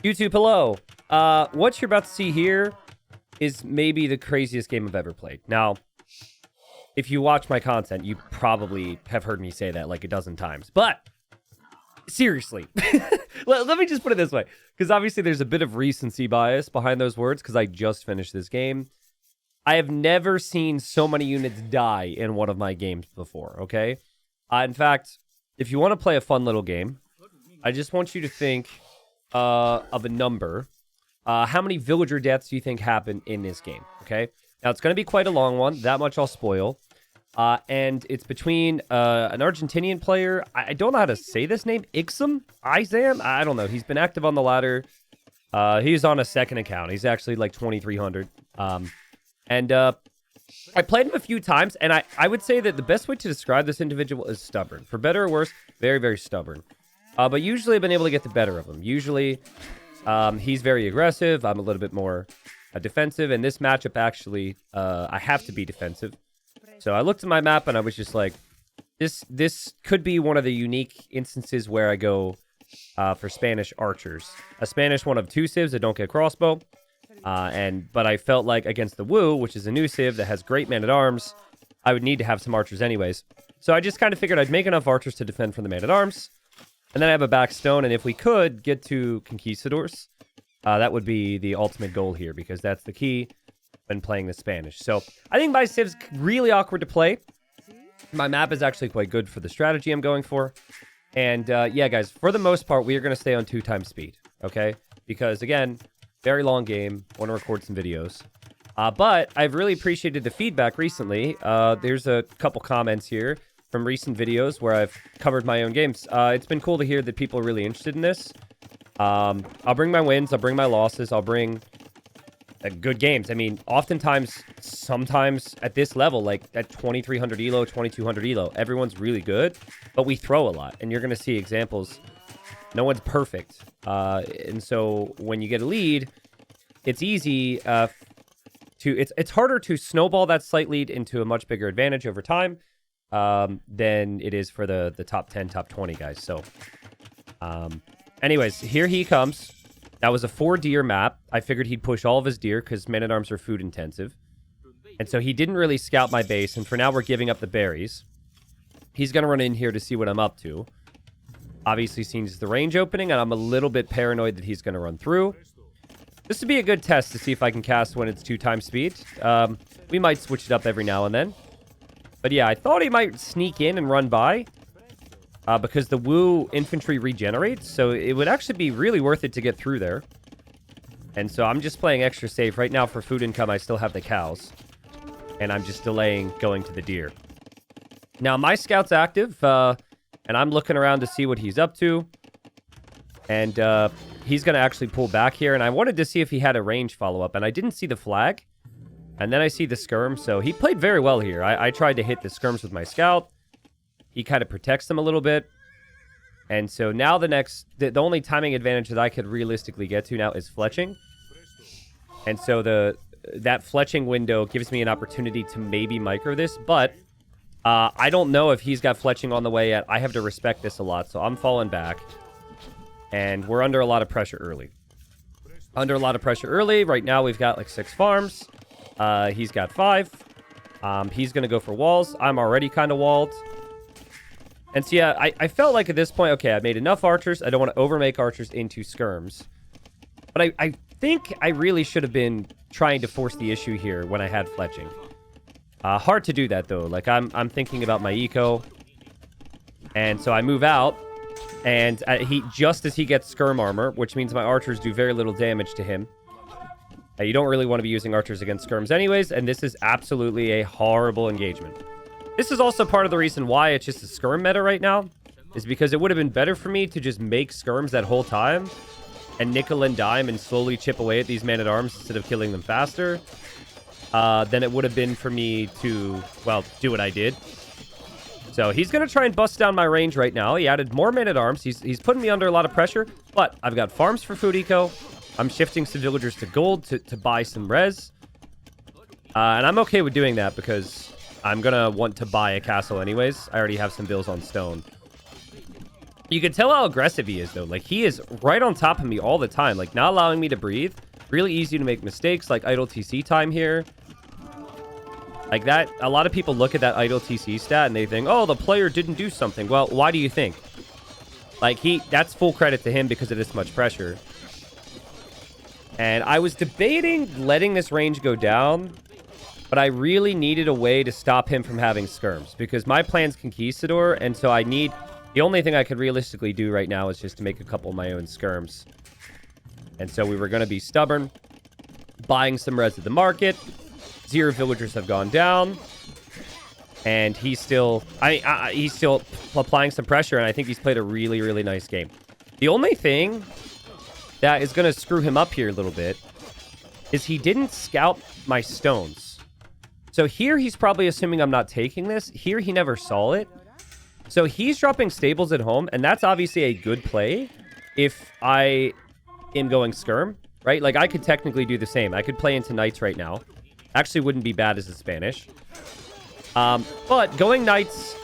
YouTube, hello. What you're about to see here is maybe the craziest game I've ever played. Now, if you watch my content, you probably have heard me say that like a dozen times. But, seriously, let me just put it this way. Because obviously there's a bit of recency bias behind those words because I just finished this game. I have never seen so many units die in one of my games before, okay? In fact, if you want to play a fun little game, I just want you to think of a number. How many villager deaths do you think happen in this game, okay? Now, it's going to be quite a long one. That much I'll spoil. And it's between an Argentinian player. I don't know how to say this name. Izam? I don't know. He's been active on the ladder. He's on a second account. He's actually like 2,300. And I played him a few times, and I would say that the best way to describe this individual is stubborn. For better or worse, very, very stubborn. But usually I've been able to get the better of him. Usually he's very aggressive. I'm a little bit more defensive. And this matchup, actually, I have to be defensive. So I looked at my map, and I was just like, this could be one of the unique instances where I go for Spanish archers. A Spanish one of 2 civs that don't get crossbow. But I felt like against the Wu, which is a new civ that has great man-at-arms, I would need to have some archers anyways. So I just kind of figured I'd make enough archers to defend from the man-at-arms. And then I have a backstone, and if we could get to conquistadors, that would be the ultimate goal here, because that's the key when playing the Spanish. So I think my civ's really awkward to play. My map is actually quite good for the strategy I'm going for. And yeah, guys, for the most part, we are going to stay on 2 times speed, okay? Because, again, very long game. Want to record some videos. But I've really appreciated the feedback recently. There's a couple comments here from recent videos where I've covered my own games. It's been cool to hear that people are really interested in this. I'll bring my wins. I'll bring my losses. I'll bring good games. I mean, oftentimes, sometimes at this level, like at 2,300 elo, 2,200 elo, everyone's really good, but we throw a lot. And you're going to see examples. No one's perfect. And so when you get a lead, it's easy it's harder to snowball that slight lead into a much bigger advantage over time than it is for the top 10, top 20 guys. So anyways, here he comes. That was a 4 deer map. I figured he'd push all of his deer because man-at-arms are food intensive. And so he didn't really scout my base. And for now, we're giving up the berries. He's going to run in here to see what I'm up to. Obviously sees the range opening, and I'm a little bit paranoid that he's going to run through. This would be a good test to see if I can cast when it's 2 times speed. We might switch it up every now and then. But yeah, I thought he might sneak in and run by. Because the Wu infantry regenerates, so it would actually be really worth it to get through there. And so I'm just playing extra safe. Right now for food income, I still have the cows. And I'm just delaying going to the deer. Now, my scout's active, and I'm looking around to see what he's up to. And he's going to actually pull back here. And I wanted to see if he had a range follow-up, and I didn't see the flag. And then I see the skirm, so he played very well here. I tried to hit the skirms with my scout. He kind of protects them a little bit. And so now the only timing advantage that I could realistically get to now is fletching. And so that fletching window gives me an opportunity to maybe micro this. But I don't know if he's got fletching on the way yet. I have to respect this a lot. So I'm falling back. And we're under a lot of pressure early. Right now we've got like 6 farms. He's got 5. He's going to go for walls. I'm already kind of walled. And so, yeah, I felt like at this point, okay, I made enough archers. I don't want to overmake archers into skirms. But I think I really should have been trying to force the issue here when I had fletching. Hard to do that, though. Like, I'm thinking about my eco. And so I move out. And just as he gets skirm armor, which means my archers do very little damage to him. You don't really want to be using archers against skirms anyways. And this is absolutely a horrible engagement. This is also part of the reason why it's just a skirm meta right now, is because it would have been better for me to just make skirms that whole time and nickel and dime and slowly chip away at these man-at-arms instead of killing them faster than it would have been for me to, well, do what I did. So he's going to try and bust down my range right now. He added more man-at-arms. He's putting me under a lot of pressure, but I've got farms for food eco. I'm shifting some villagers to gold to buy some res. And I'm okay with doing that because I'm going to want to buy a castle anyways. I already have some bills on stone. You can tell how aggressive he is, though. Like, he is right on top of me all the time. Like, not allowing me to breathe. Really easy to make mistakes, like idle TC time here. Like that, a lot of people look at that idle TC stat and they think, oh, the player didn't do something. Well, why do you think? Like, that's full credit to him because of this much pressure. And I was debating letting this range go down, but I really needed a way to stop him from having skirms because my plan's Conquistador, and so I need... The only thing I could realistically do right now is just to make a couple of my own skirms. And so we were going to be stubborn, buying some res at the market. 0 villagers have gone down. And he's still... he's still applying some pressure, and I think he's played a really, really nice game. The only thing that is going to screw him up here a little bit is he didn't scout my stones. So here he's probably assuming I'm not taking this. Here he never saw it. So he's dropping stables at home, and that's obviously a good play if I am going skirm, right? Like, I could technically do the same. I could play into knights right now. Actually wouldn't be bad as a Spanish. But going knights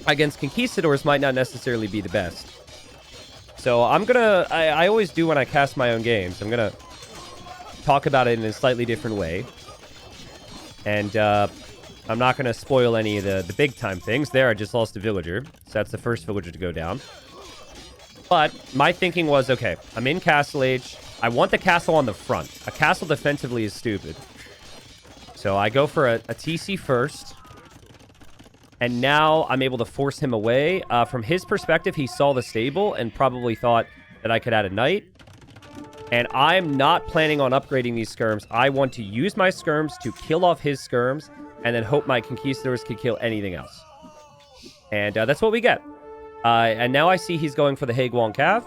against conquistadors might not necessarily be the best. So I'm gonna... I always do when I cast my own games. I'm gonna talk about it in a slightly different way. And, I'm not going to spoil any of the big-time things. There, I just lost a villager. So that's the first villager to go down. But my thinking was, okay, I'm in Castle Age. I want the castle on the front. A castle defensively is stupid. So I go for a TC first. And now I'm able to force him away. From his perspective, he saw the stable and probably thought that I could add a knight. And I'm not planning on upgrading these skirms. I want to use my skirms to kill off his skirms and then hope my conquistadors can kill anything else. And that's what we get. And now I see he's going for the Haguan Cav,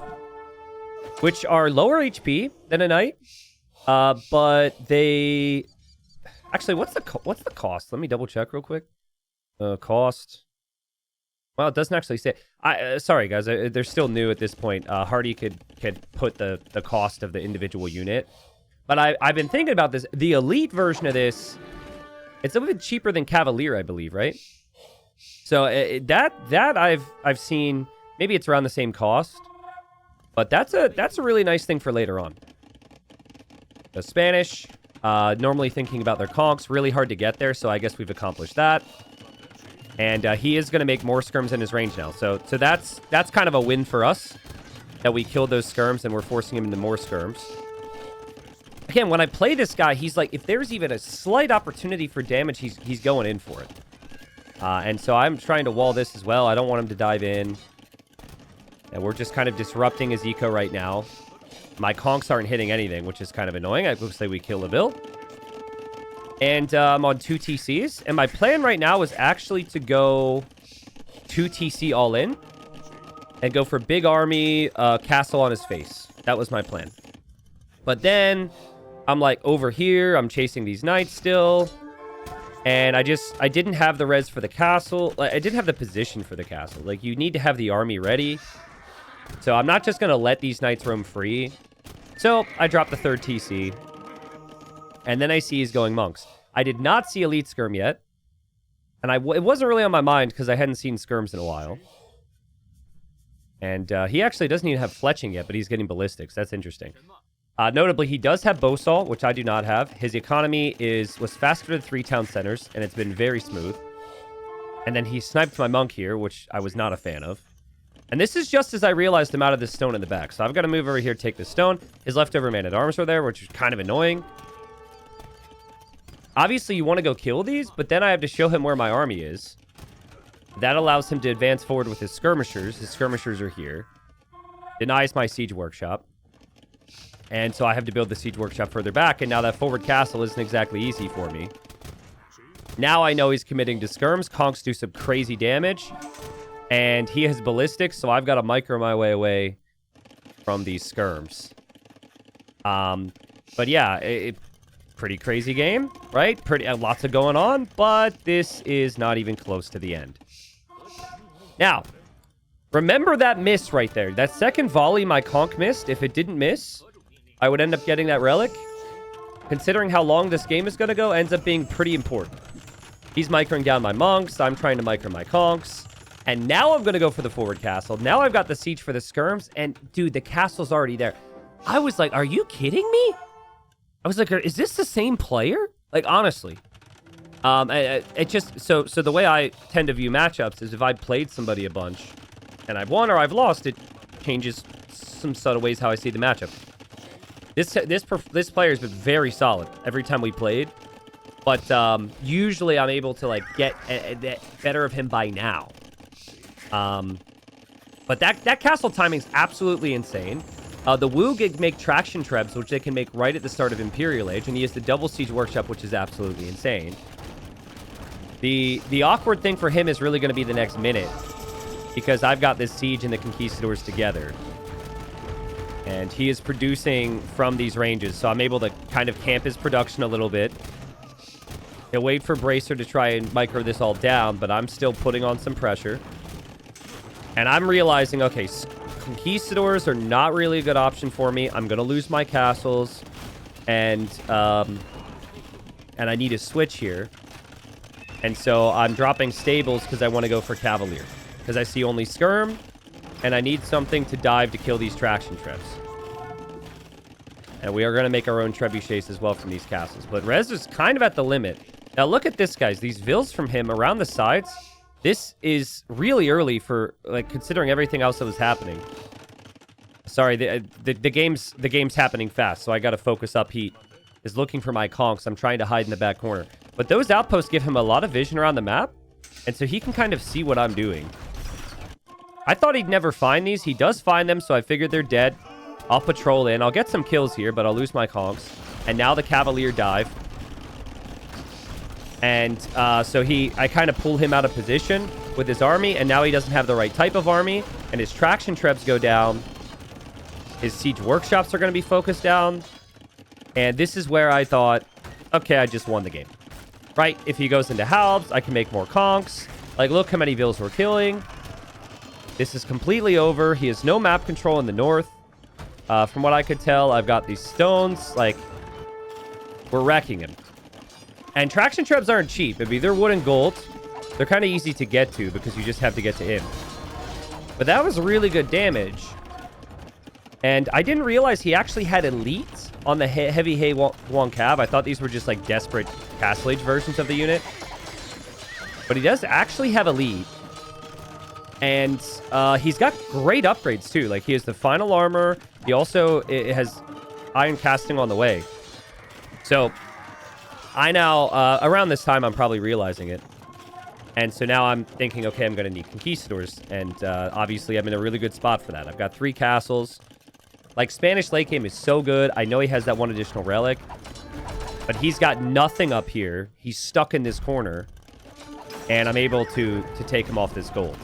which are lower HP than a knight. But they... Actually, what's the cost? Let me double check real quick. Cost... Well, it doesn't actually say... sorry, guys. They're still new at this point. Hardy could put the cost of the individual unit. But I've been thinking about this. The elite version of this... It's a little bit cheaper than Cavalier, I believe, right? So that I've seen, maybe it's around the same cost, but that's a really nice thing for later on. The Spanish, normally thinking about their conks, really hard to get there, so I guess we've accomplished that. And he is going to make more skirms in his range now, so that's kind of a win for us that we killed those skirms and we're forcing him into more skirms. Again, when I play this guy, he's like, if there's even a slight opportunity for damage, he's going in for it. And so I'm trying to wall this as well. I don't want him to dive in. And we're just kind of disrupting his eco right now. My conks aren't hitting anything, which is kind of annoying. It looks like we kill Laville. And I'm on 2 TCs. And my plan right now is actually to go 2 TC all in. And go for big army, castle on his face. That was my plan. But then... I'm like over here. I'm chasing these knights still. And I didn't have the res for the castle. Like, I didn't have the position for the castle. Like, you need to have the army ready. So I'm not just going to let these knights roam free. So I dropped the 3rd TC. And then I see he's going monks. I did not see elite skirm yet. And it wasn't really on my mind because I hadn't seen skirms in a while. And he actually doesn't even have fletching yet, but he's getting ballistics. That's interesting. Notably, he does have Bowsaw, which I do not have. His economy was faster to the 3 town centers, and it's been very smooth. And then he sniped my monk here, which I was not a fan of. And this is just as I realized I'm out of this stone in the back. So I've got to move over here, take this stone. His leftover man-at-arms were there, which is kind of annoying. Obviously, you want to go kill these, but then I have to show him where my army is. That allows him to advance forward with his skirmishers. His skirmishers are here. Denies my siege workshop. And so I have to build the siege workshop further back, and now that forward castle isn't exactly easy for me. Now I know he's committing to skirms. Conks do some crazy damage. And he has ballistics, so I've got to micro my way away from these skirms. But yeah, pretty crazy game, right? Lots of going on, but this is not even close to the end. Now, remember that miss right there. That second volley my conk missed. If it didn't miss... I would end up getting that relic. Considering how long this game is going to go, ends up being pretty important. He's microing down my monks. I'm trying to micro my conks. And now I'm going to go for the forward castle. Now I've got the siege for the skirms. And, dude, the castle's already there. I was like, are you kidding me? I was like, is this the same player? Like, honestly. It just... So the way I tend to view matchups is if I played somebody a bunch and I've won or I've lost, it changes some subtle ways how I see the matchup. This player's been very solid every time we played. But usually I'm able to, like, get better of him by now. But that castle timing's absolutely insane. The Wu gig make traction trebs, which they can make right at the start of Imperial Age, and he has the double siege workshop, which is absolutely insane. The awkward thing for him is really going to be the next minute, because I've got this siege and the conquistadors together. And he is producing from these ranges, so I'm able to kind of camp his production a little bit. He'll wait for Bracer to try and micro this all down, but I'm still putting on some pressure. And I'm realizing, okay, conquistadors are not really a good option for me. I'm going to lose my castles. And I need a switch here. And so I'm dropping stables because I want to go for cavalier. Because I see only skirm. And I need something to dive to kill these traction trebs. And we are going to make our own trebuchets as well from these castles. But Rez is kind of at the limit. Now look at this, guys. These vills from him around the sides. This is really early for, like, considering everything else that was happening. Sorry, the game's happening fast, so I got to focus up. He is looking for my conks. I'm trying to hide in the back corner. But those outposts give him a lot of vision around the map, and so he can kind of see what I'm doing. I thought he'd never find these. He does find them, so I figured they're dead. I'll patrol in. I'll get some kills here, but I'll lose my conks. And now the cavalier dive. And so I kind of pull him out of position with his army, and now he doesn't have the right type of army, and his traction trebs go down. His siege workshops are going to be focused down. And this is where I thought, okay, I just won the game. Right? If he goes into halbs, I can make more conks. Like, look how many vills we're killing. This is completely over. He has no map control in the north. From what I could tell, I've got these stones. Like, we're wrecking him. And traction trebs aren't cheap. I mean, they're wood and gold. They're kind of easy to get to because you just have to get to him. But that was really good damage. And I didn't realize he actually had elite on the heavy hay Wong Cav. I thought these were just like desperate Castle Age versions of the unit. But he does actually have elite. And he's got great upgrades too. Like, he has the final armor. He also has iron casting on the way. So I now, around this time, I'm probably realizing it. And so now I'm thinking, okay, I'm going to need conquistadors. And obviously, I'm in a really good spot for that. I've got 3 castles. Like, Spanish late game is so good. I know he has that 1 additional relic. But he's got nothing up here. He's stuck in this corner. And I'm able to take him off this gold.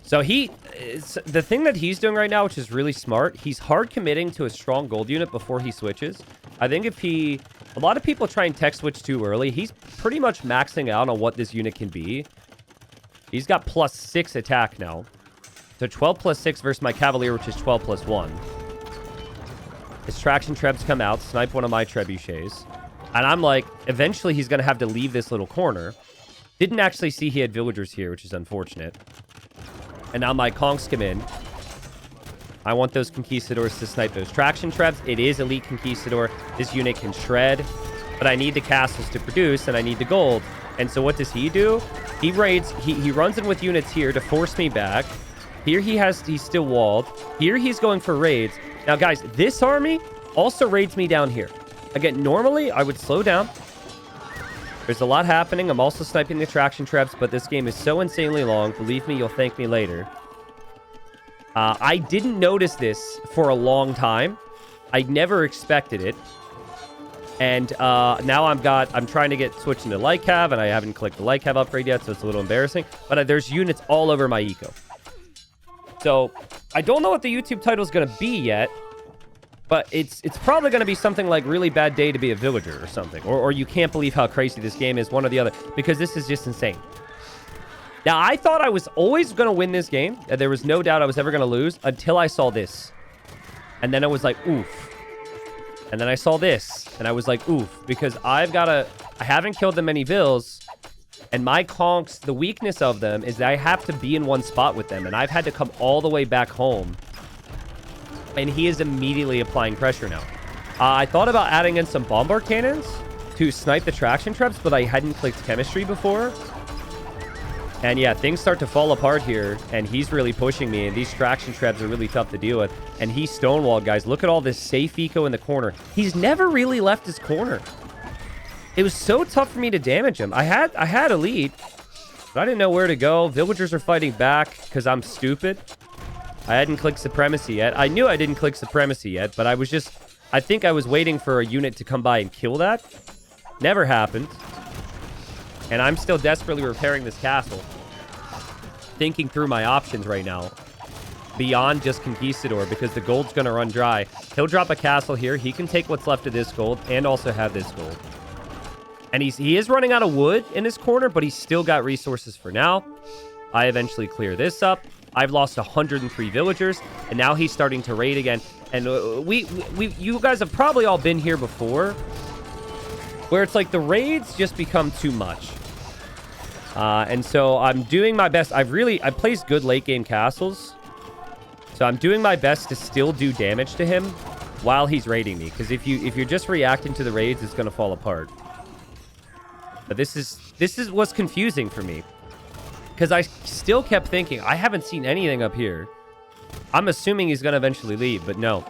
So the thing that he's doing right now, which is really smart, he's hard committing to a strong gold unit before he switches. I think if a lot of people try and tech switch too early. He's pretty much maxing out on what this unit can be. He's got +6 attack now. So 12 + 6 versus my cavalier, which is 12 + 1. His traction trebs come out, snipe one of my trebuchets. And I'm like, eventually he's going to have to leave this little corner. Didn't actually see he had villagers here, which is unfortunate. And now my conks come in. I want those conquistadors to snipe those traction trebs. It is elite conquistador. This unit can shred. But I need the castles to produce, and I need the gold. And so what does he do? He raids. He runs in with units here to force me back. Here he's still walled. Here he's going for raids. Now, guys, this army also raids me down here. Again, normally I would slow down. There's a lot happening. I'm also sniping the traction trebs, but this game is so insanely long. Believe me, you'll thank me later. I didn't notice this for a long time. I never expected it. And now I'm trying to get switched into light cav, and I haven't clicked the light cav upgrade yet, so it's a little embarrassing. But there's units all over my eco. So I don't know what the YouTube title is going to be yet, but it's probably going to be something like really bad day to be a villager or something. Or you can't believe how crazy this game is, one or the other, because this is just insane. Now, I thought I was always going to win this game. There was no doubt I was ever going to lose until I saw this. And then I was like, oof. And then I saw this, and I was like, oof. Because I haven't killed that many vills, And my conks, the weakness of them is that I have to be in one spot with them. And I've had to come all the way back home. And he is immediately applying pressure now. I thought about adding in some bombard cannons to snipe the traction traps, but I hadn't clicked chemistry before. And yeah, things start to fall apart here, and he's really pushing me, and these traction traps are really tough to deal with. And he's stonewalled, guys. Look at all this safe eco in the corner. He's never really left his corner. It was so tough for me to damage him. I had a lead, but I didn't know where to go. Villagers are fighting back because I'm stupid. I hadn't clicked supremacy yet. I knew I didn't click supremacy yet, but I think I was waiting for a unit to come by and kill that. Never happened. And I'm still desperately repairing this castle. Thinking through my options right now. Beyond just Conquistador, because the gold's going to run dry. He'll drop a castle here. He can take what's left of this gold and also have this gold. And he is running out of wood in his corner, but he's still got resources for now. I eventually clear this up. I've lost 103 villagers, and now he's starting to raid again. And you guys have probably all been here before, where it's like the raids just become too much. And so I'm doing my best. I placed good late game castles. So I'm doing my best to still do damage to him while he's raiding me. Because if you're just reacting to the raids, it's going to fall apart. But this is what's confusing for me. Because I still kept thinking, I haven't seen anything up here. I'm assuming he's going to eventually leave, but no.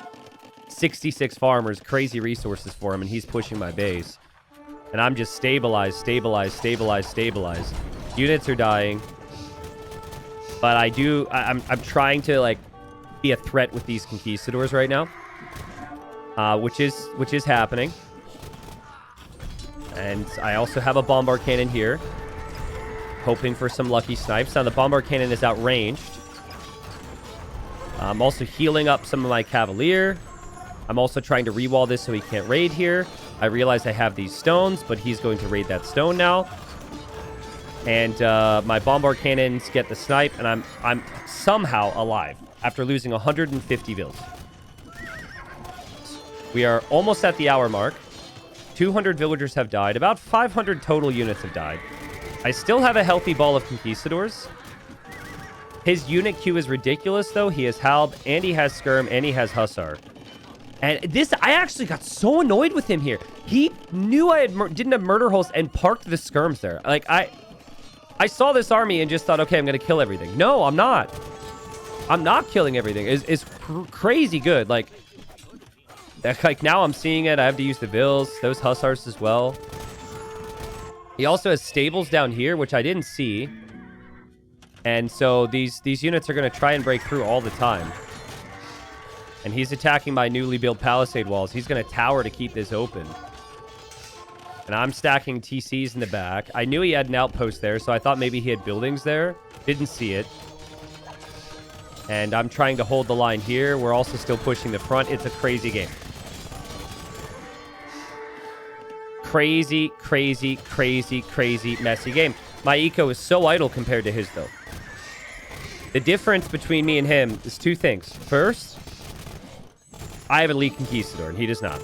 66 farmers, crazy resources for him, and he's pushing my base. And I'm just stabilized. Units are dying. But I'm trying to, like, be a threat with these conquistadors right now. Which is happening. And I also have a bombard cannon here. Hoping for some lucky snipes. Now, the bombard cannon is outranged. I'm also healing up some of my cavalier. I'm also trying to rewall this so he can't raid here. I realize I have these stones, but he's going to raid that stone now. And my bombard cannons get the snipe, and I'm somehow alive after losing 150 vills. We are almost at the hour mark. 200 villagers have died. About 500 total units have died. I still have a healthy ball of conquistadors. His unit queue is ridiculous, though. He has Halb, and he has Skirm, and he has Hussar. And I actually got so annoyed with him here. He knew I didn't have murder holes and parked the Skirms there. Like, I saw this army and just thought, okay, I'm going to kill everything. No, I'm not. I'm not killing everything. It's crazy good. Like, now I'm seeing it. I have to use the Vills, those Hussars as well. He also has stables down here, which I didn't see. And so these units are going to try and break through all the time. And he's attacking my newly built palisade walls. He's going to tower to keep this open. And I'm stacking TCs in the back. I knew he had an outpost there, so I thought maybe he had buildings there. Didn't see it. And I'm trying to hold the line here. We're also still pushing the front. It's a crazy game. Crazy, crazy, crazy, crazy, messy game. My eco is so idle compared to his, though. The difference between me and him is two things. First, I have elite conquistador, and he does not.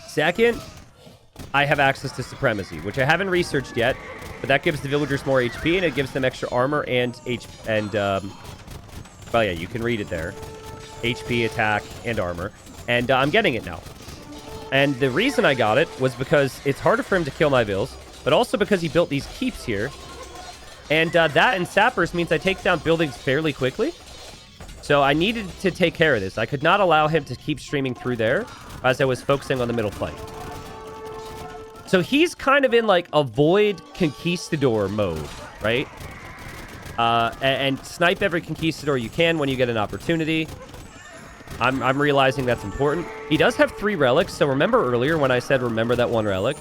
Second, I have access to supremacy, which I haven't researched yet, but that gives the villagers more HP, and it gives them extra armor well, yeah, you can read it there. HP, attack, and armor. And I'm getting it now. And the reason I got it was because it's harder for him to kill my vills, but also because he built these keeps here. And that and sappers means I take down buildings fairly quickly. So I needed to take care of this. I could not allow him to keep streaming through there as I was focusing on the middle flank. So he's kind of in like avoid conquistador mode, right? And snipe every conquistador you can when you get an opportunity. I'm realizing that's important. He does have 3 relics, so remember earlier when I said remember that 1 relic?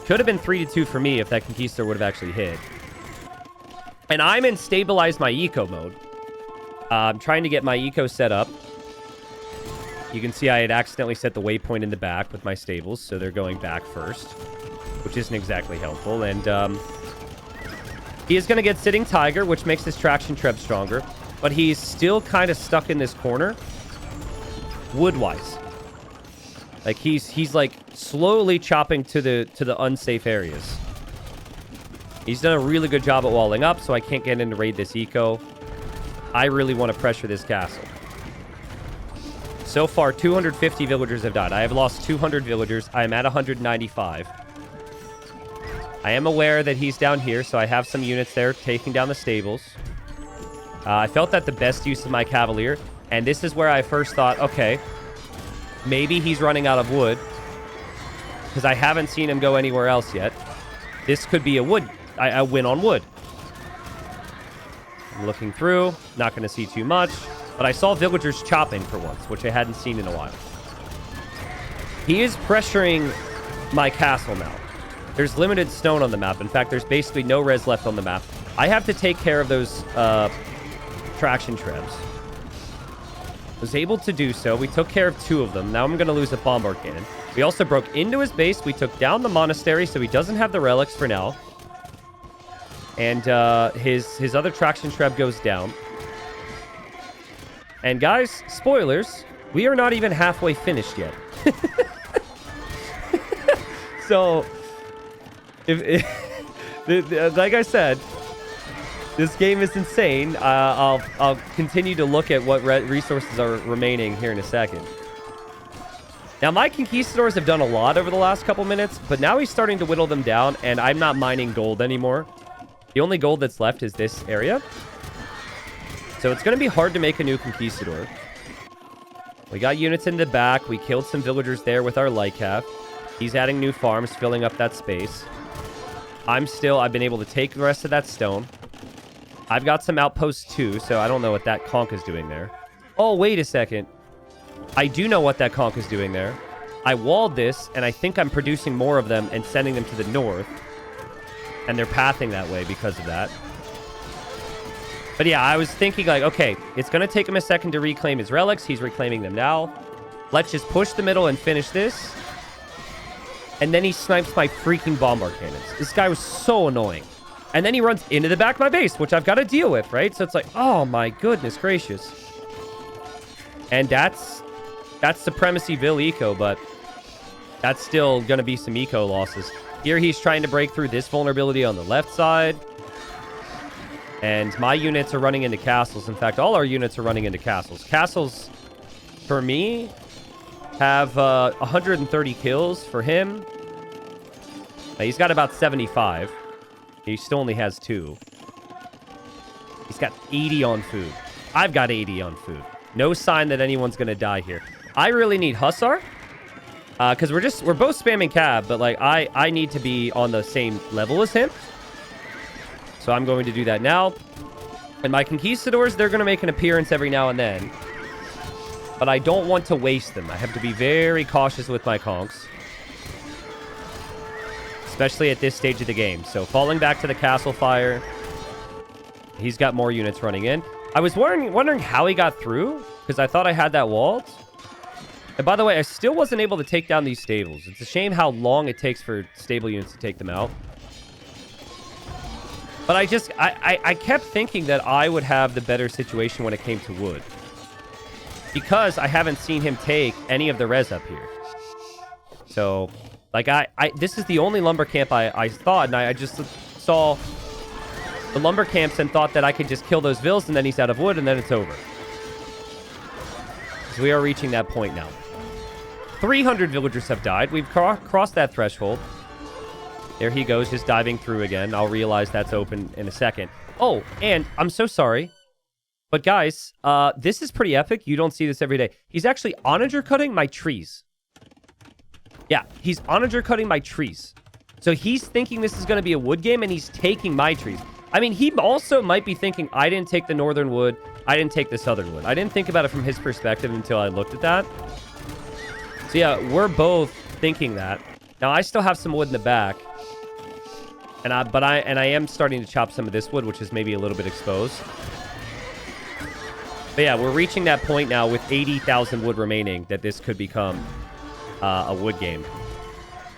Could have been 3-2 for me if that conquistador would have actually hit. And I'm in stabilize my eco mode. I'm trying to get my eco set up. You can see I had accidentally set the waypoint in the back with my stables, so they're going back first, which isn't exactly helpful. And he is going to get Sitting Tiger, which makes his traction treb stronger, but he's still kind of stuck in this corner, wood-wise. Like he's like slowly chopping to the unsafe areas. He's done a really good job at walling up, so I can't get in to raid this eco. I really want to pressure this castle. So far, 250 villagers have died. I have lost 200 villagers. I am at 195. I am aware that he's down here, so I have some units there taking down the stables. I felt that the best use of my cavalier, and this is where I first thought, okay, maybe he's running out of wood, because I haven't seen him go anywhere else yet. This could be a win on wood. I'm looking through, not going to see too much, but I saw villagers chopping for once, which I hadn't seen in a while. He is pressuring my castle now. There's limited stone on the map. In fact, there's basically no res left on the map. I have to take care of those traction trebs. Was able to do so. We took care of 2 of them. Now I'm going to lose a bombard cannon. We also broke into his base. We took down the monastery, so he doesn't have the relics for now. And his other traction treb goes down. And guys, spoilers, we are not even halfway finished yet. So, like I said, this game is insane. I'll continue to look at what resources are remaining here in a second. Now, my conquistadors have done a lot over the last couple minutes, but now he's starting to whittle them down, and I'm not mining gold anymore. The only gold that's left is this area. So it's going to be hard to make a new conquistador. We got units in the back. We killed some villagers there with our Lycav. He's adding new farms, filling up that space. I've been able to take the rest of that stone. I've got some outposts too, so I don't know what that conch is doing there. Oh, wait a second. I do know what that conch is doing there. I walled this, and I think I'm producing more of them and sending them to the north. And they're pathing that way because of that. But yeah, I was thinking like, okay, it's going to take him a second to reclaim his relics. He's reclaiming them now. Let's just push the middle and finish this. And then he snipes my freaking bombard cannons. This guy was so annoying. And then he runs into the back of my base, which I've got to deal with, right? So it's like, oh my goodness gracious. And that's Supremacy Ville eco, but that's still going to be some eco losses. Here he's trying to break through this vulnerability on the left side. And my units are running into castles. In fact, all our units are running into castles. Castles, for me, have 130 kills. For him, he's got about 75. He still only has 2. He's got 80 on food. I've got 80 on food. No sign that anyone's going to die here. I really need Hussar. Because we're both spamming cab, but like I need to be on the same level as him. So I'm going to do that now. And my conquistadors, they're going to make an appearance every now and then. But I don't want to waste them. I have to be very cautious with my conchs. Especially at this stage of the game. So falling back to the castle fire. He's got more units running in. I was wondering how he got through. Because I thought I had that walled. And by the way, I still wasn't able to take down these stables. It's a shame how long it takes for stable units to take them out. But I kept thinking that I would have the better situation when it came to wood. Because I haven't seen him take any of the res up here. So, like, this is the only lumber camp I thought, and I just saw the lumber camps and thought that I could just kill those vills, and then he's out of wood, and then it's over. So we are reaching that point now. 300 villagers have died. We've crossed that threshold. There he goes, just diving through again. I'll realize that's open in a second. Oh, and I'm so sorry. But guys, this is pretty epic. You don't see this every day. He's actually onager cutting my trees. Yeah, he's onager cutting my trees. So he's thinking this is going to be a wood game, and he's taking my trees. I mean, he also might be thinking, I didn't take the northern wood. I didn't take the southern wood. I didn't think about it from his perspective until I looked at that. So yeah, we're both thinking that. Now, I still have some wood in the back. And I am starting to chop some of this wood, which is maybe a little bit exposed. But yeah, we're reaching that point now with 80,000 wood remaining that this could become a wood game.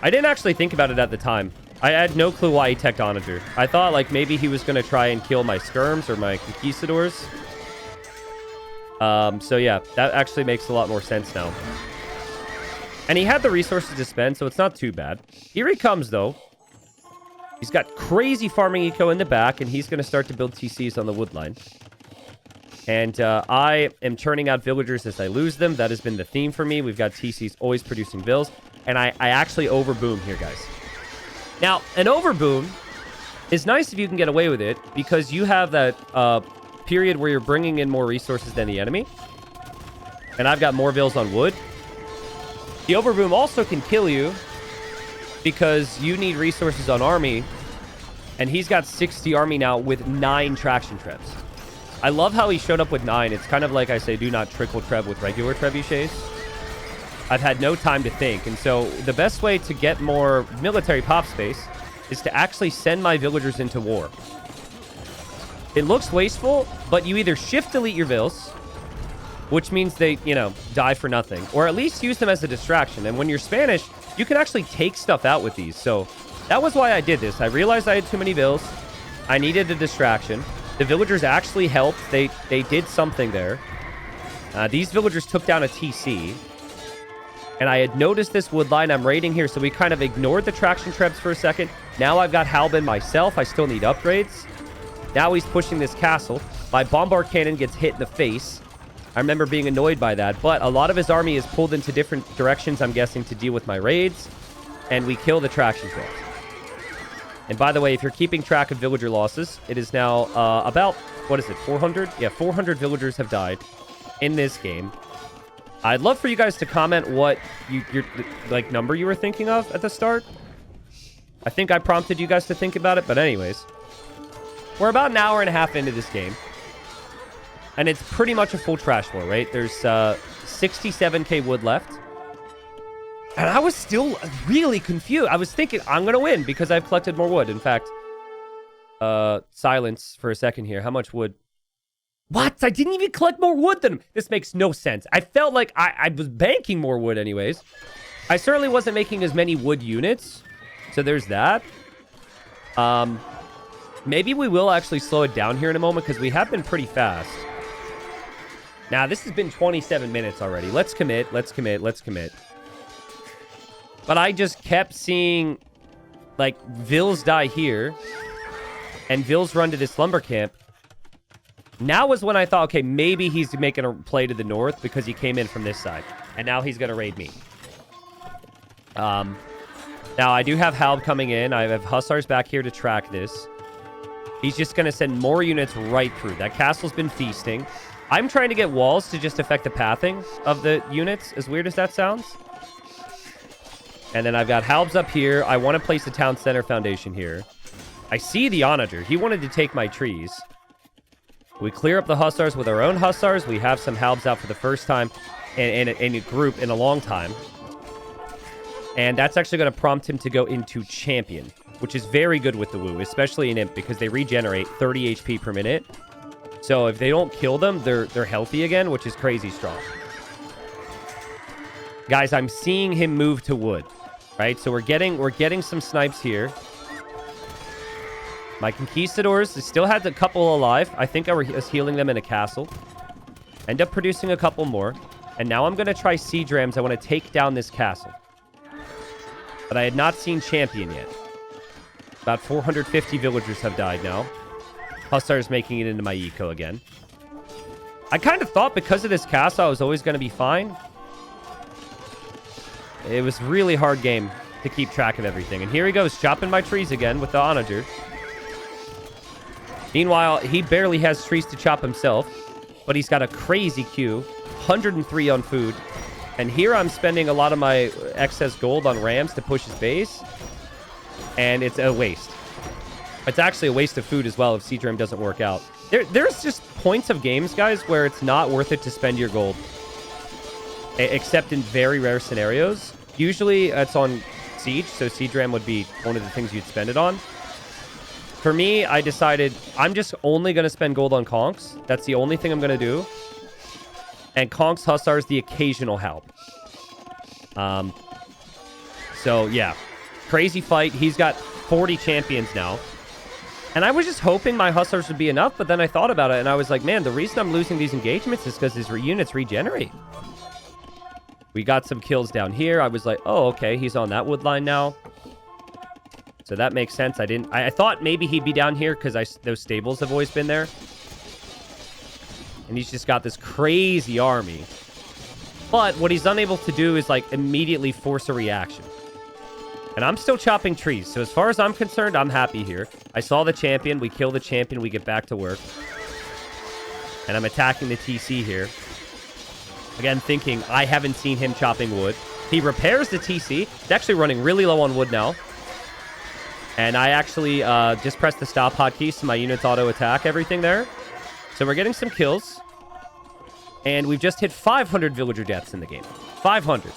I didn't actually think about it at the time. I had no clue why he teched onager. I thought like maybe he was going to try and kill my skirms or my conquistadors. So yeah, that actually makes a lot more sense now. And he had the resources to spend, so it's not too bad. Here he comes, though. He's got crazy farming eco in the back, and he's going to start to build TCs on the wood line. And I am churning out villagers as I lose them. That has been the theme for me. We've got TCs always producing vills. And I actually overboom here, guys. Now, an overboom is nice if you can get away with it, because you have that period where you're bringing in more resources than the enemy. And I've got more vills on wood. The overboom also can kill you because you need resources on army. And he's got 60 army now with 9 traction trebs. I love how he showed up with 9. It's kind of like I say, do not trickle treb with regular trebuchets. I've had no time to think. And so the best way to get more military pop space is to actually send my villagers into war. It looks wasteful, but you either shift delete your vills, which means they, you know, die for nothing, or at least use them as a distraction. And when you're Spanish, you can actually take stuff out with these. So that was why I did this. I realized I had too many vills. I needed a distraction. The villagers actually helped. They did something there. These villagers took down a TC. And I had noticed this wood line. I'm raiding here, so we kind of ignored the traction trebs for a second. Now I've got Halbin myself. I still need upgrades. Now he's pushing this castle. My bombard cannon gets hit in the face. I remember being annoyed by that. But a lot of his army is pulled into different directions, I'm guessing, to deal with my raids. And we kill the traction trebs. And by the way, if you're keeping track of villager losses, it is now about, what is it, 400? Yeah, 400 villagers have died in this game. I'd love for you guys to comment what your like number you were thinking of at the start. I think I prompted you guys to think about it, but anyways. We're about an hour and a half into this game. And it's pretty much a full trash war, right? There's 67k wood left. And I was still really confused. I was thinking, I'm going to win because I've collected more wood. In fact, silence for a second here. How much wood? What? I didn't even collect more wood than him. This makes no sense. I felt like I was banking more wood anyways. I certainly wasn't making as many wood units. So there's that. Maybe we will actually slow it down here in a moment because we have been pretty fast. Now, this has been 27 minutes already. Let's commit. Let's commit. Let's commit. But I just kept seeing, like, vills die here. And vills run to this lumber camp. Now was when I thought, okay, maybe he's making a play to the north because he came in from this side. And now he's going to raid me. Now, I do have Halb coming in. I have Hussars back here to track this. He's just going to send more units right through. That castle's been feasting. I'm trying to get walls to just affect the pathing of the units, as weird as that sounds. And then I've got Halbs up here. I want to place a town center foundation here. I see the Onager. He wanted to take my trees. We clear up the Hussars with our own Hussars. We have some Halbs out for the first time in a group in a long time. And that's actually going to prompt him to go into Champion, which is very good with the Woo, especially in Imp, because they regenerate 30 HP per minute. So if they don't kill them, they're healthy again, which is crazy strong. Guys, I'm seeing him move to wood, right? So we're getting some snipes here. My conquistadors still had a couple alive. I think I was healing them in a castle. End up producing a couple more. And now I'm going to try siege rams. I want to take down this castle. But I had not seen Champion yet. About 450 villagers have died now. Hussars making it into my eco again. I kind of thought because of this castle, I was always going to be fine. It was a really hard game to keep track of everything. And here he goes, chopping my trees again with the Onager. Meanwhile, he barely has trees to chop himself, but he's got a crazy queue, 103 on food. And here I'm spending a lot of my excess gold on rams to push his base, and it's a waste. It's actually a waste of food as well if siege ram doesn't work out. There's just points of games, guys, where it's not worth it to spend your gold, except in very rare scenarios. Usually it's on siege, so siege ram would be one of the things you'd spend it on. For me, I decided I'm just only going to spend gold on conks. That's the only thing I'm going to do. And conks, hussars, the occasional help. So, yeah. Crazy fight. He's got 40 champions now. And I was just hoping my hussars would be enough, but then I thought about it, and I was like, man, the reason I'm losing these engagements is because his units regenerate. We got some kills down here. I was like, oh, okay, he's on that wood line now. So that makes sense. I thought maybe he'd be down here because those stables have always been there. And he's just got this crazy army. But what he's unable to do is, like, immediately force a reaction. And I'm still chopping trees. So as far as I'm concerned, I'm happy here. I saw the champion. We kill the champion. We get back to work. And I'm attacking the TC here. Again, thinking I haven't seen him chopping wood. He repairs the TC. It's actually running really low on wood now. And I actually just pressed the stop hotkey so my units auto-attack everything there. So we're getting some kills. And we've just hit 500 villager deaths in the game. 500.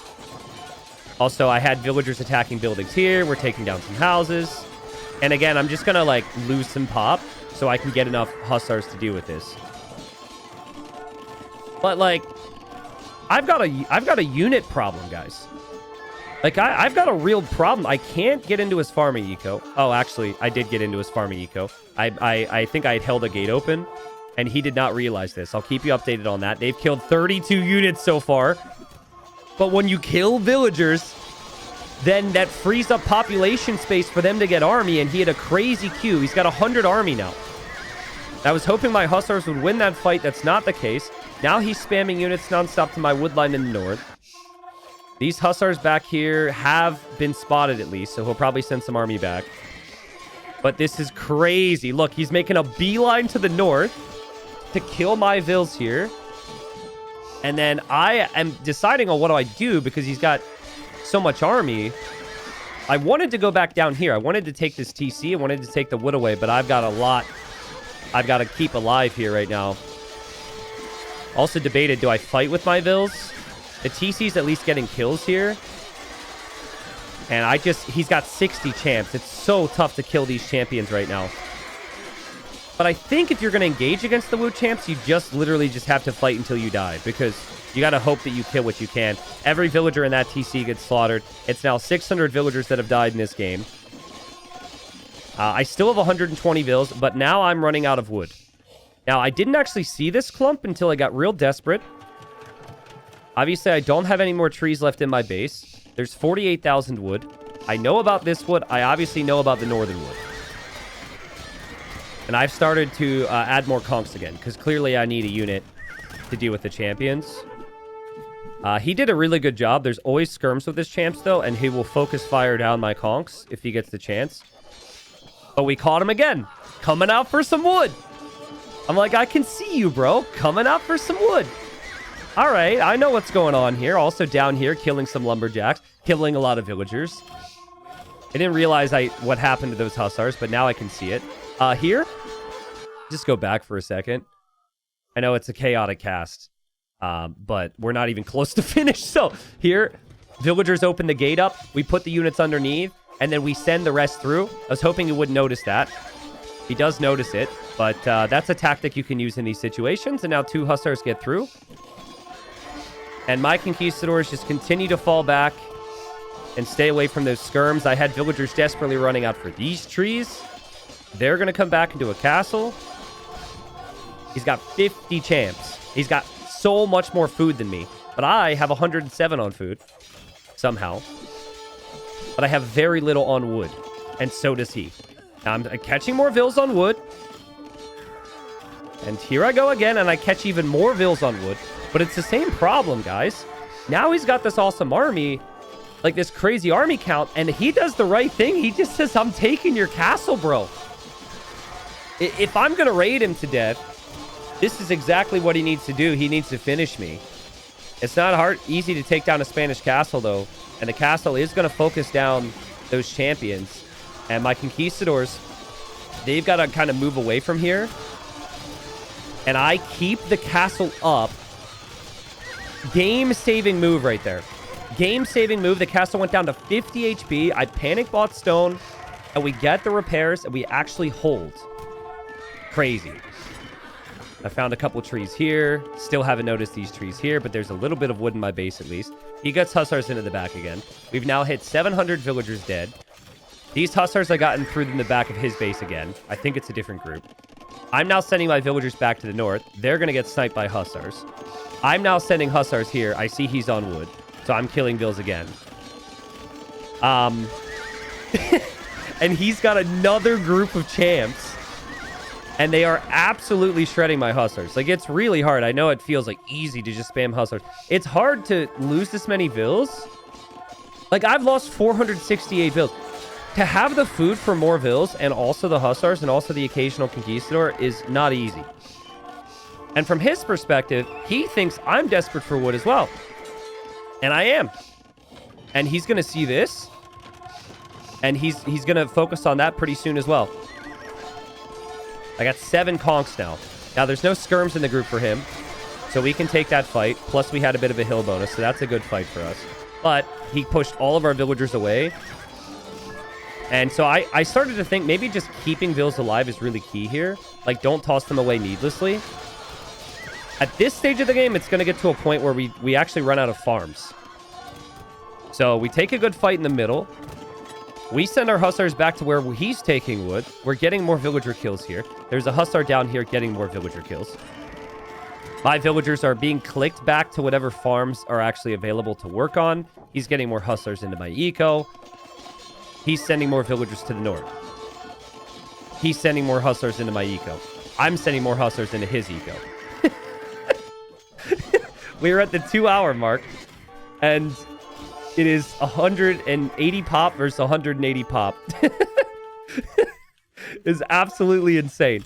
Also, I had villagers attacking buildings here. We're taking down some houses. And again, I'm just going to, like, lose some pop so I can get enough hussars to deal with this. But, like, I've got a unit problem, guys. Like, I've got a real problem. I can't get into his farming eco. Oh, actually, I did get into his farming eco. I think I had held a gate open, and he did not realize this. I'll keep you updated on that. They've killed 32 units so far. But when you kill villagers, then that frees up population space for them to get army, and he had a crazy queue. He's got 100 army now. I was hoping my hussars would win that fight. That's not the case. Now he's spamming units nonstop to my wood line in the north. These hussars back here have been spotted at least, so he'll probably send some army back. But this is crazy. Look, he's making a beeline to the north to kill my vills here. And then I am deciding on what do I do because he's got so much army. I wanted to go back down here. I wanted to take this TC. I wanted to take the wood away, but I've got a lot I've got to keep alive here right now. Also debated, do I fight with my vills? The TC's at least getting kills here. And he's got 60 champs. It's so tough to kill these champions right now. But I think if you're going to engage against the Wu champs, you literally just have to fight until you die. Because you got to hope that you kill what you can. Every villager in that TC gets slaughtered. It's now 600 villagers that have died in this game. I still have 120 vills, but now I'm running out of wood. Now, I didn't actually see this clump until I got real desperate. Obviously, I don't have any more trees left in my base. There's 48,000 wood. I know about this wood. I obviously know about the northern wood. And I've started to add more conks again, because clearly I need a unit to deal with the champions. He did a really good job. There's always skirms with his champs, though, and he will focus fire down my conks if he gets the chance. But we caught him again, coming out for some wood. I'm like, I can see you, bro, coming out for some wood. All right, I know what's going on here. Also down here, killing some lumberjacks, killing a lot of villagers. I didn't realize what happened to those hussars, but now I can see it. Here, just go back for a second. I know it's a chaotic cast, but we're not even close to finish. So here, villagers open the gate up. We put the units underneath, and then we send the rest through. I was hoping he wouldn't notice that. He does notice it, but that's a tactic you can use in these situations. And now 2 hussars get through. And my conquistadors just continue to fall back and stay away from those skirms. I had villagers desperately running out for these trees. They're going to come back into a castle. He's got 50 champs. He's got so much more food than me. But I have 107 on food. Somehow. But I have very little on wood. And so does he. Now I'm catching more vills on wood. And here I go again. And I catch even more vills on wood. But it's the same problem, guys. Now he's got this awesome army. Like this crazy army count. And he does the right thing. He just says, I'm taking your castle, bro. If I'm going to raid him to death, this is exactly what he needs to do. He needs to finish me. It's not easy to take down a Spanish castle, though. And the castle is going to focus down those champions. And my conquistadors, they've got to kind of move away from here. And I keep the castle up. Game-saving move right there. Game-saving move. The castle went down to 50 HP. I panic bought stone. And we get the repairs. And we actually hold. Crazy. I found a couple trees here. Still haven't noticed these trees here, but there's a little bit of wood in my base at least. He gets hussars into the back again. We've now hit 700 villagers dead. These hussars I gotten through in the back of his base again. I think it's a different group. I'm now sending my villagers back to the north. They're going to get sniped by hussars. I'm now sending hussars here. I see he's on wood, so I'm killing vills again. And he's got another group of champs. And they are absolutely shredding my hustlers. Like, it's really hard. I know it feels like easy to just spam hustlers. It's hard to lose this many vills. Like, I've lost 468 vills. To have the food for more vills and also the hussars and also the occasional conquistador is not easy. And from his perspective, he thinks I'm desperate for wood as well. And I am. And he's going to see this. And he's going to focus on that pretty soon as well. I got 7 conks now. Now, there's no skirms in the group for him. So we can take that fight. Plus, we had a bit of a hill bonus. So that's a good fight for us. But he pushed all of our villagers away. And so I started to think maybe just keeping vills alive is really key here. Like, don't toss them away needlessly. At this stage of the game, it's going to get to a point where we actually run out of farms. So we take a good fight in the middle. We send our hussars back to where he's taking wood. We're getting more villager kills here. There's a hussar down here getting more villager kills. My villagers are being clicked back to whatever farms are actually available to work on. He's getting more hussars into my eco. He's sending more villagers to the north. He's sending more hussars into my eco. I'm sending more hussars into his eco. We're at the 2-hour mark. And it is 180 pop versus 180 pop. It's absolutely insane.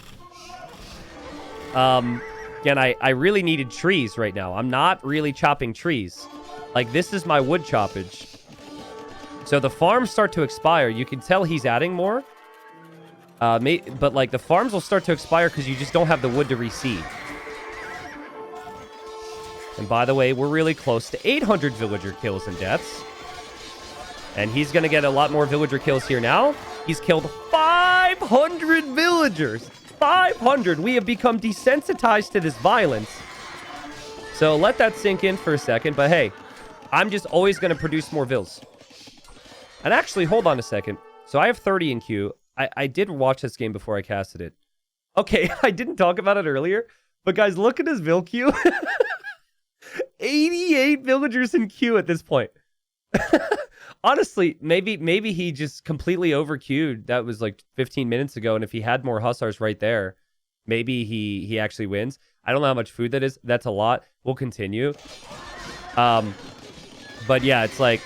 Again, I really needed trees right now. I'm not really chopping trees. Like, this is my wood choppage. So the farms start to expire. You can tell he's adding more. But, like, the farms will start to expire because you just don't have the wood to reseed. And by the way, we're really close to 800 villager kills and deaths. And he's going to get a lot more villager kills here now. He's killed 500 villagers. 500. We have become desensitized to this violence. So let that sink in for a second. But hey, I'm just always going to produce more vills. And actually, hold on a second. So I have 30 in queue. I did watch this game before I casted it. Okay, I didn't talk about it earlier. But guys, look at his vill queue. 88 villagers in queue at this point. Honestly, maybe he just completely overqueued. That was like 15 minutes ago. And if he had more hussars right there, maybe he actually wins. I don't know how much food that is. That's a lot. We'll continue. But yeah, it's like,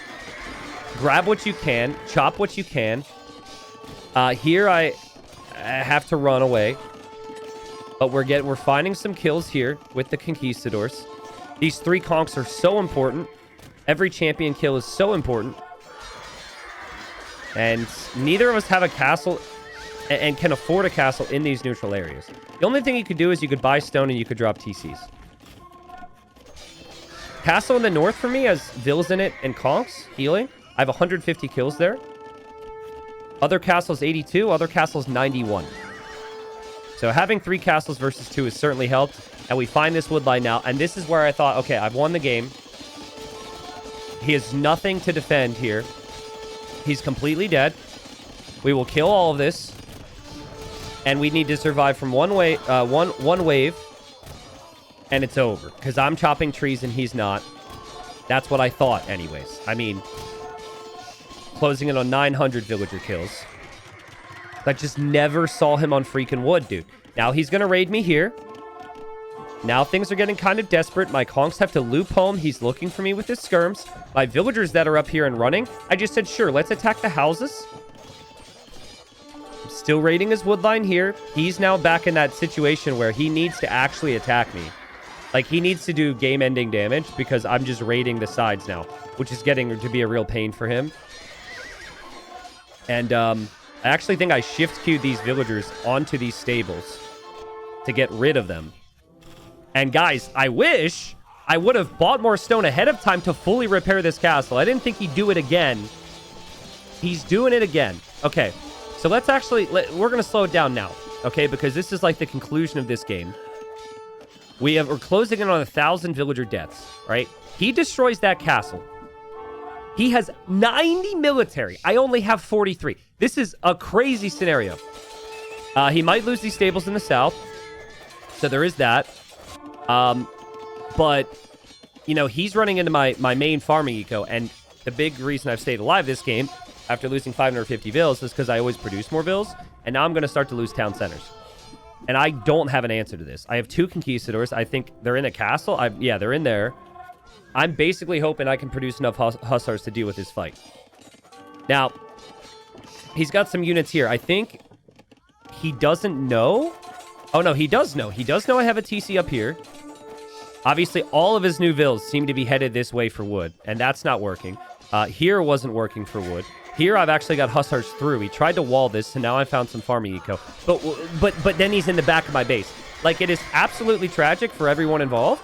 grab what you can, chop what you can. Here I have to run away. But we're finding some kills here with the conquistadors. These 3 conks are so important. Every champion kill is so important. And neither of us have a castle and can afford a castle in these neutral areas. The only thing you could do is you could buy stone and you could drop TCs. Castle in the north for me has vills in it and conks healing. I have 150 kills there. Other castles 82, other castles 91. So having 3 castles versus 2 has certainly helped. And we find this wood line now. And this is where I thought, okay, I've won the game. He has nothing to defend here. He's completely dead. We will kill all of this. And we need to survive from one wave. And it's over. Because I'm chopping trees and he's not. That's what I thought anyways. I mean, closing in on 900 villager kills. I just never saw him on freaking wood, dude. Now he's going to raid me here. Now things are getting kind of desperate. My conks have to loop home. He's looking for me with his skirms. My villagers that are up here and running. I just said, sure, let's attack the houses. I'm still raiding his wood line here. He's now back in that situation where he needs to actually attack me. Like, he needs to do game-ending damage because I'm just raiding the sides now, which is getting to be a real pain for him. And I actually think I shift-queued these villagers onto these stables to get rid of them. And guys, I wish I would have bought more stone ahead of time to fully repair this castle. I didn't think he'd do it again. He's doing it again. Okay, so let's actually... we're going to slow it down now, okay? Because this is like the conclusion of this game. We're closing in on 1,000 villager deaths, right? He destroys that castle. He has 90 military. I only have 43. This is a crazy scenario. He might lose these stables in the south. So there is that. But, you know, he's running into my main farming eco. And the big reason I've stayed alive this game, after losing 550 vills is because I always produce more vills, and now I'm going to start to lose town centers. And I don't have an answer to this. I have 2 conquistadors. I think they're in a castle. Yeah, they're in there. I'm basically hoping I can produce enough hussars to deal with this fight. Now, he's got some units here. I think he doesn't know. Oh, no, he does know. He does know I have a TC up here. Obviously, all of his new vills seem to be headed this way for wood, and that's not working. Here wasn't working for wood. Here, I've actually got hussars through. He tried to wall this, and now I found some farming eco. But then he's in the back of my base. Like, it is absolutely tragic for everyone involved.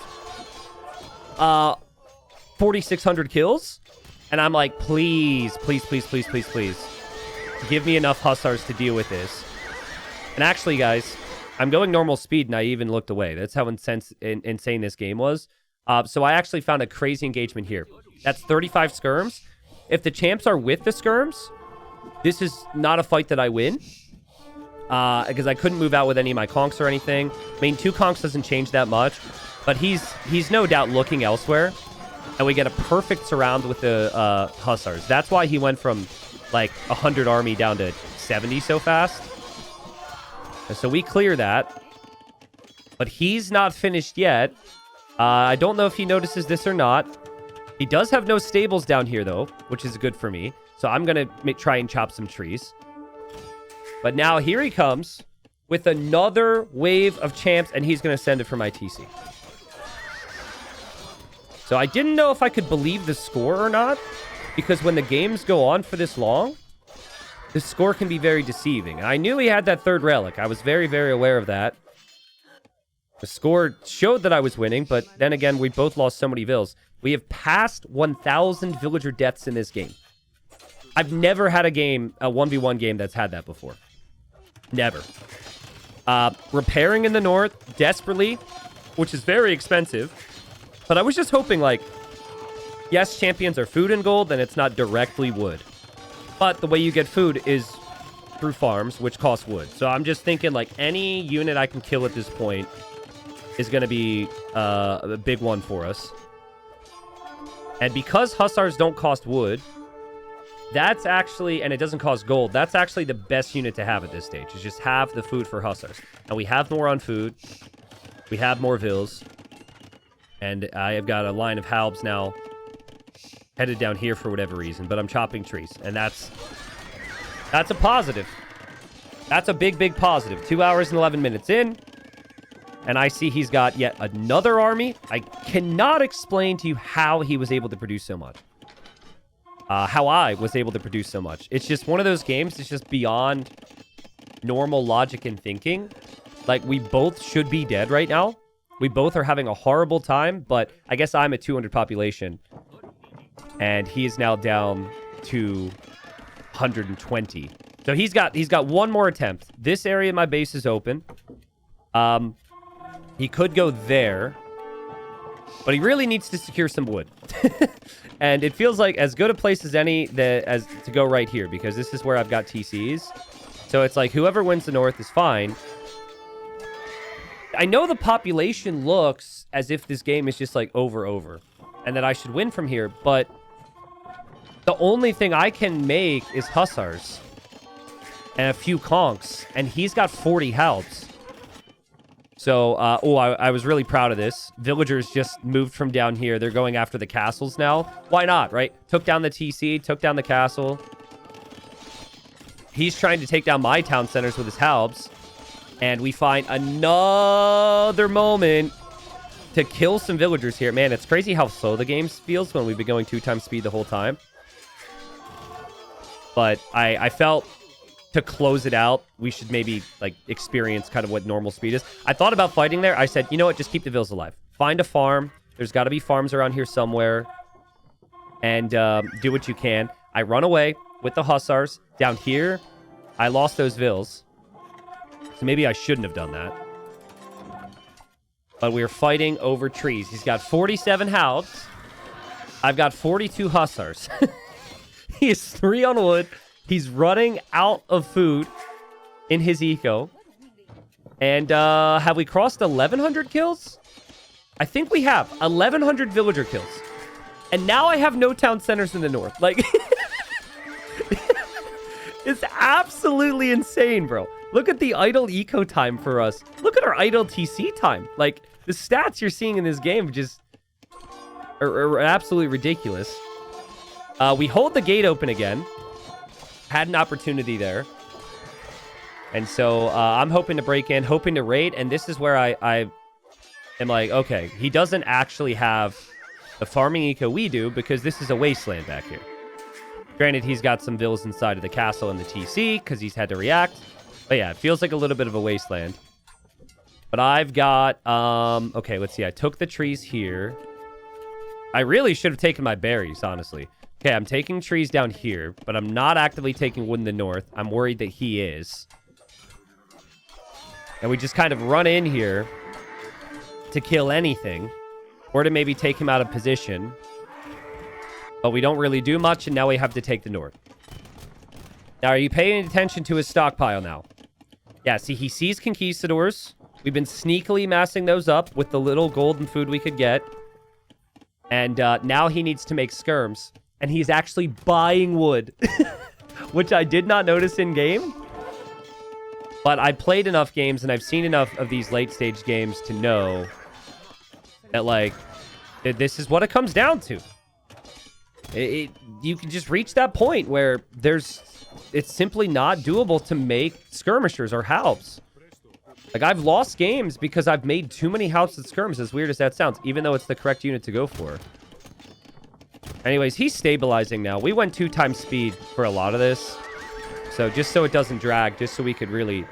4,600 kills. And I'm like, please, please, please, please, please, please. Give me enough hussars to deal with this. And actually, guys, I'm going normal speed, and I even looked away. That's how insane this game was. So I actually found a crazy engagement here. That's 35 skirms. If the champs are with the skirms, this is not a fight that I win. Because I couldn't move out with any of my conks or anything. I mean, 2 conks doesn't change that much. But he's no doubt looking elsewhere. And we get a perfect surround with the hussars. That's why he went from, like, 100 army down to 70 so fast. And so we clear that. But he's not finished yet. I don't know if he notices this or not. He does have no stables down here, though, which is good for me. So I'm going to try and chop some trees. But now here he comes with another wave of champs, and he's going to send it for my TC. So I didn't know if I could believe the score or not, because when the games go on for this long, the score can be very deceiving. I knew he had that 3rd relic. I was very, very aware of that. The score showed that I was winning, but then again, we both lost so many vills. We have passed 1,000 villager deaths in this game. I've never had a 1v1 game that's had that before. Never. Repairing in the north, desperately, which is very expensive. But I was just hoping, like, yes, champions are food and gold, and it's not directly wood. But the way you get food is through farms, which cost wood. So I'm just thinking, like, any unit I can kill at this point is going to be a big one for us. And because hussars don't cost wood, that's actually, and it doesn't cost gold, that's actually the best unit to have at this stage, is just have the food for hussars. And we have more on food. We have more vills. And I have got a line of halbs now headed down here for whatever reason, but I'm chopping trees. And that's a positive. That's a big, big positive. 2 hours and 11 minutes in. And I see he's got yet another army. I cannot explain to you how he was able to produce so much. How I was able to produce so much. It's just one of those games. It's just beyond normal logic and thinking. Like, we both should be dead right now. We both are having a horrible time, but I guess I'm at 200 population. And he is now down to 120. So he's got one more attempt. This area of my base is open. He could go there, but he really needs to secure some wood. And it feels like as good a place as any as to go right here, because this is where I've got TCs. So it's like whoever wins the north is fine. I know the population looks as if this game is just like over, and that I should win from here, but the only thing I can make is hussars and a few conks, and he's got 40 halbs. So, I was really proud of this. Villagers just moved from down here. They're going after the castles now. Why not, right? Took down the TC, took down the castle. He's trying to take down my town centers with his halbs. And we find another moment to kill some villagers here. Man, it's crazy how slow the game feels when we've been going 2 times speed the whole time. But I felt to close it out, we should maybe like experience kind of what normal speed is. I thought about fighting there. I said, you know what? Just keep the vills alive. Find a farm. There's got to be farms around here somewhere. And do what you can. I run away with the hussars. Down here, I lost those vills. So maybe I shouldn't have done that. But we're fighting over trees. He's got 47 halbs. I've got 42 hussars. He is 3 on wood. He's running out of food in his eco. And have we crossed 1,100 kills? I think we have. 1,100 villager kills. And now I have no town centers in the north. Like, absolutely insane, bro. Look at the idle eco time for us. Look at our idle TC time. Like, the stats you're seeing in this game just are absolutely ridiculous. We hold the gate open again. Had an opportunity there. And so I'm hoping to break in, hoping to raid. And this is where I am like, okay, he doesn't actually have the farming eco we do because this is a wasteland back here. Granted, he's got some villas inside of the castle and the TC because he's had to react. But yeah, it feels like a little bit of a wasteland. But I've got, okay, let's see. I took the trees here. I really should have taken my berries, honestly. Okay, I'm taking trees down here, but I'm not actively taking wood in the north. I'm worried that he is. And we just kind of run in here to kill anything or to maybe take him out of position. But we don't really do much, and now we have to take the north. Now, are you paying attention to his stockpile now? Yeah, see, he sees conquistadors. We've been sneakily massing those up with the little golden food we could get. And now he needs to make skirms. And he's actually buying wood, which I did not notice in-game. But I played enough games, and I've seen enough of these late-stage games to know that, like, this is what it comes down to. You can just reach that point where it's simply not doable to make skirmishers or halbs. Like, I've lost games because I've made too many halbs and skirms, as weird as that sounds, even though it's the correct unit to go for. Anyways, he's stabilizing now. We went 2 times speed for a lot of this. So just so it doesn't drag, just so we could really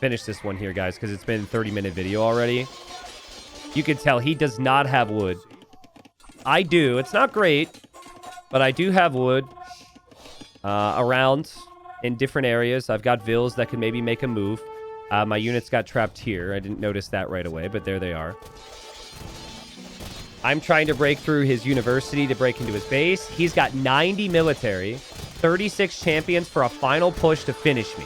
finish this one here, guys, because it's been a 30-minute video already. You can tell he does not have wood. I do. It's not great, but I do have wood around in different areas. I've got vills that can maybe make a move. My units got trapped here. I didn't notice that right away, but there they are. I'm trying to break through his university to break into his base. He's got 90 military, 36 champions for a final push to finish me,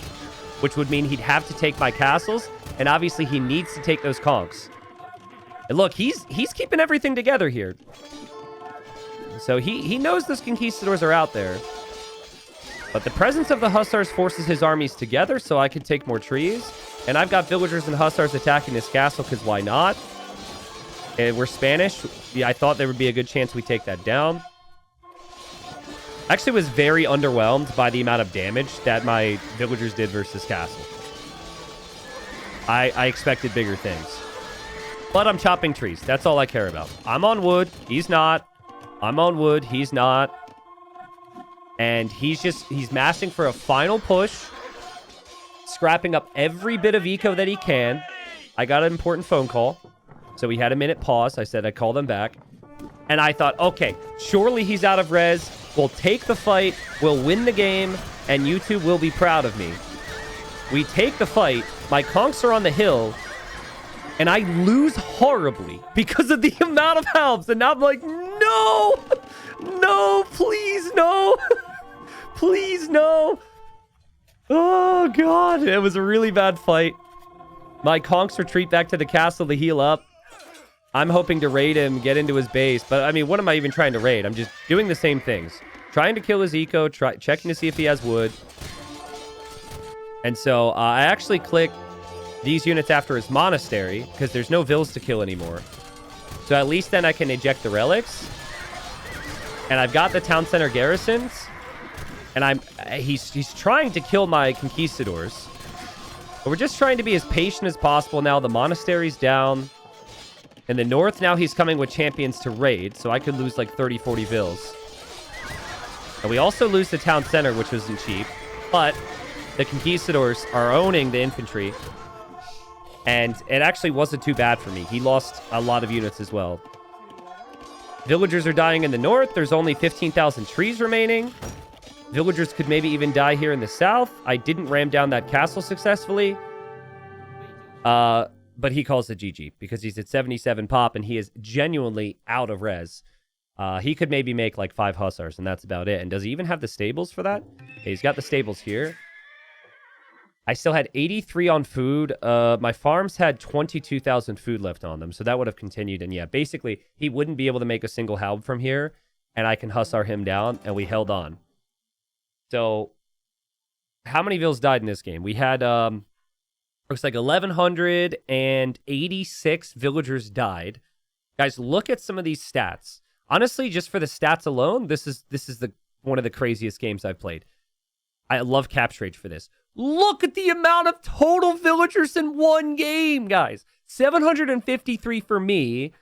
which would mean he'd have to take my castles, and obviously he needs to take those conks. And look, he's keeping everything together here. So he knows those conquistadors are out there. But the presence of the hussars forces his armies together so I can take more trees. And I've got villagers and hussars attacking this castle because why not? And we're Spanish. Yeah, I thought there would be a good chance we take that down. Actually was very underwhelmed by the amount of damage that my villagers did versus castle. I expected bigger things. But I'm chopping trees. That's all I care about. I'm on wood. He's not. I'm on wood. He's not. And he's massing for a final push. Scrapping up every bit of eco that he can. I got an important phone call. So we had a minute pause. I said I'd call them back. And I thought, okay, surely he's out of res. We'll take the fight. We'll win the game. And YouTube will be proud of me. We take the fight. My conks are on the hill. And I lose horribly because of the amount of halves. And now I'm like, no! No, please, no! Please, no! Oh, God. It was a really bad fight. My conks retreat back to the castle to heal up. I'm hoping to raid him, get into his base. But, I mean, what am I even trying to raid? I'm just doing the same things. Trying to kill his eco, checking to see if he has wood. And so, I actually clicked these units after his monastery, because there's no vills to kill anymore. So at least then I can eject the relics. And I've got the town center garrisons. And he's trying to kill my conquistadors. But we're just trying to be as patient as possible now. The monastery's down. In the north, now he's coming with champions to raid. So I could lose like 30, 40 vills. And we also lose the town center, which wasn't cheap. But the conquistadors are owning the infantry. And it actually wasn't too bad for me. He lost a lot of units as well. Villagers are dying in the north. There's only 15,000 trees remaining. Villagers could maybe even die here in the south. I didn't ram down that castle successfully. But he calls it GG because he's at 77 pop and he is genuinely out of res. He could maybe make like 5 hussars and that's about it. And does he even have the stables for that? Okay, he's got the stables here. I still had 83 on food. My farms had 22,000 food left on them. So that would have continued. And yeah, basically, he wouldn't be able to make a single halb from here. And I can hussar him down. And we held on. So how many vills died in this game? We had looks like 1,186 villagers died. Guys, look at some of these stats. Honestly, just for the stats alone, this is the one of the craziest games I've played. I love Capture Age for this. Look at the amount of total villagers in one game, guys. 753 for me,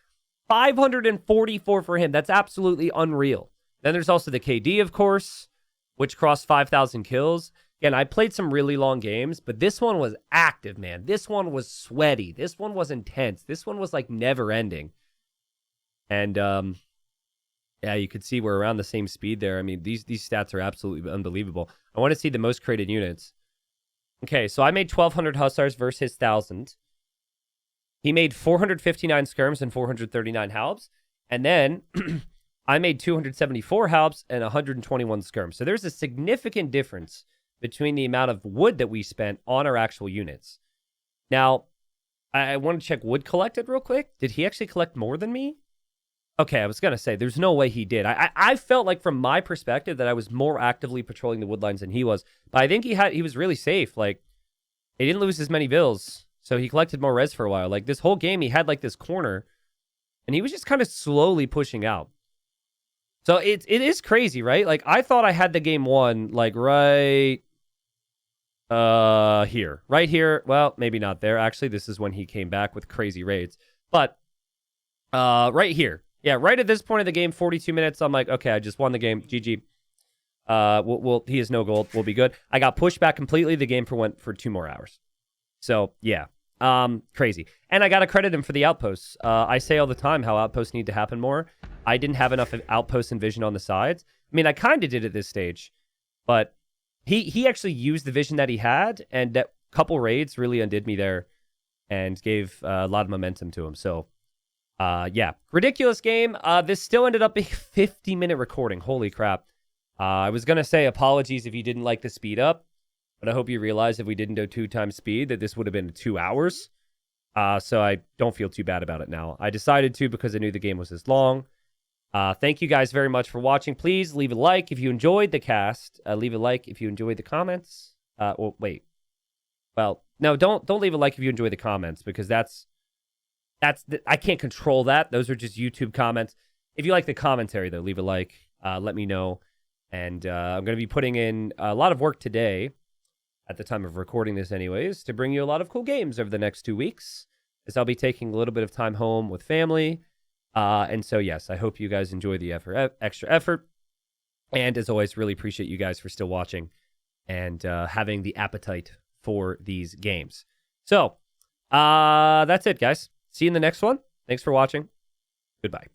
544 for him. That's absolutely unreal. Then there's also the KD, of course, which crossed 5,000 kills. Again, I played some really long games, but this one was active, man. This one was sweaty. This one was intense. This one was like never ending. And yeah, you could see we're around the same speed there. I mean, these stats are absolutely unbelievable. I want to see the most created units. Okay, so I made 1,200 Hussars versus his 1,000. He made 459 skirms and 439 halbs. And then I made 274 halbs and 121 skirms. So there's a significant difference between the amount of wood that we spent on our actual units. Now, I want to check wood collected real quick. Did he actually collect more than me? Okay, I was going to say, there's no way he did. I felt like, from my perspective, that I was more actively patrolling the woodlines than he was. But I think he was really safe. Like, he didn't lose as many vills, so he collected more res for a while. Like, this whole game, he had, like, this corner, and he was just kind of slowly pushing out. So it is crazy, right? Like, I thought I had the game won, like, right here. Right here. Well, maybe not there. Actually, this is when he came back with crazy raids. But right here. Yeah, right at this point of the game, 42 minutes, I'm like, okay, I just won the game. GG. He has no gold. We'll be good. I got pushed back completely. The game went for 2 more hours. So, yeah. Crazy. And I got to credit him for the outposts. I say all the time how outposts need to happen more. I didn't have enough outposts and vision on the sides. I mean, I kind of did at this stage, but he actually used the vision that he had, and that couple raids really undid me there and gave a lot of momentum to him. So, yeah, ridiculous game. This still ended up being a 50-minute recording. Holy crap. I was going to say apologies if you didn't like the speed up, but I hope you realize if we didn't do 2 times speed that this would have been 2 hours. So I don't feel too bad about it now. I decided to because I knew the game was this long. Thank you guys very much for watching. Please leave a like if you enjoyed the cast. Leave a like if you enjoyed the comments. Well, wait. Well, no, don't leave a like if you enjoy the comments, because I can't control that. Those are just YouTube comments. If you like the commentary, though, leave a like. Let me know. And I'm going to be putting in a lot of work today, at the time of recording this anyways, to bring you a lot of cool games over the next 2 weeks, as I'll be taking a little bit of time home with family. And so, yes, I hope you guys enjoy the extra effort. And as always, really appreciate you guys for still watching and having the appetite for these games. So, that's it, guys. See you in the next one. Thanks for watching. Goodbye.